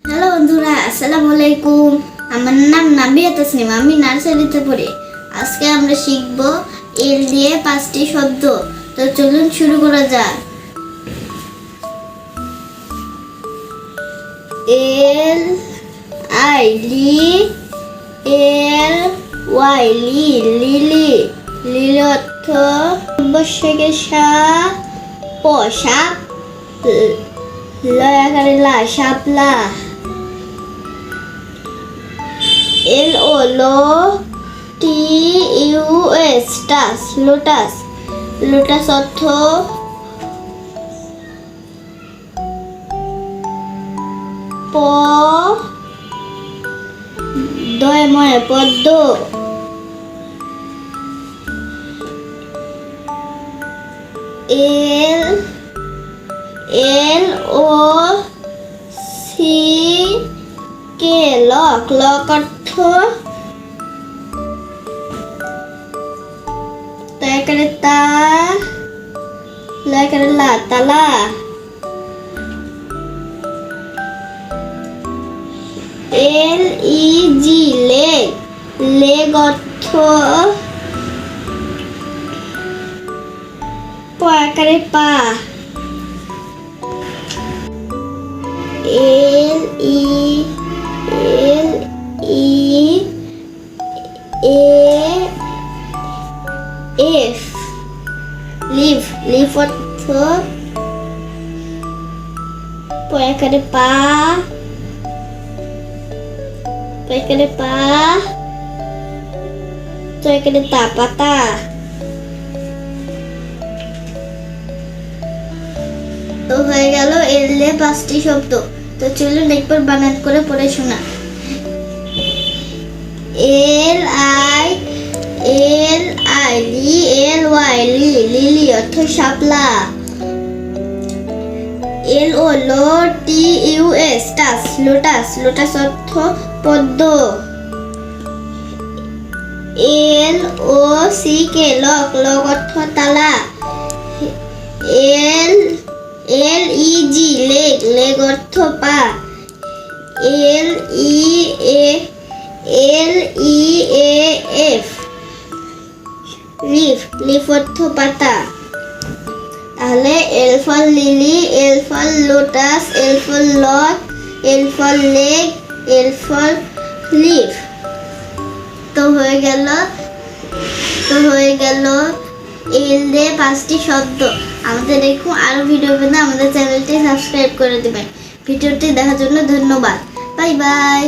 Hello বন্ধুরা, আসসালামু আলাইকুম। আমার নাম নাবিয়া তাসনিম, আমি নার্সারিতে পড়ি। আজকে আমরা শিখব এল দিয়ে 5টি শব্দ। তো চলুন শুরু করা যাক। L I li, L Y li, lily. Lily অর্থ বর্ষকে সাপ, প সাপ, লয়াকারে লা শাপলা। L O lo, T U S tus, lotus. Lotus অর্থ প দয়ময় পদ্ম। L L O C K lock, lock অর্থ তয়কারে তা, লয়কারে লা তালা। L E G leg, leg অর্থ পয়াকারে পা। L E A F, leave, leave অর্থ পয়াকারে পা, পয়াকারে পা, তয়কারে তা, পাতা। তো হয়ে গেল এল দিয়ে 5টি শব্দ। তো চলুন একবার বানান করে পড়ে শোনা। L I li, L Y li, lily অর্থ শাপলা। L O lo, T U S tus, lotus. Lotus অর্থ পদ্ম। L O C K lock, lock অর্থ তালা। L E G leg, leg অর্থ পা। L E A F leaf, leaf অর্থ পাতা। তাহলে L for lily, L for lotus, L for lock, L for leg, L for leaf. তো হয়ে গেল এল দিয়ে 5টি শব্দ। আমাদের দেখুন আরো ভিডিও পেতে আমাদের চ্যানেলটি সাবস্ক্রাইব করে দেবেন। ভিডিওটি দেখার জন্য ধন্যবাদ। Bye bye.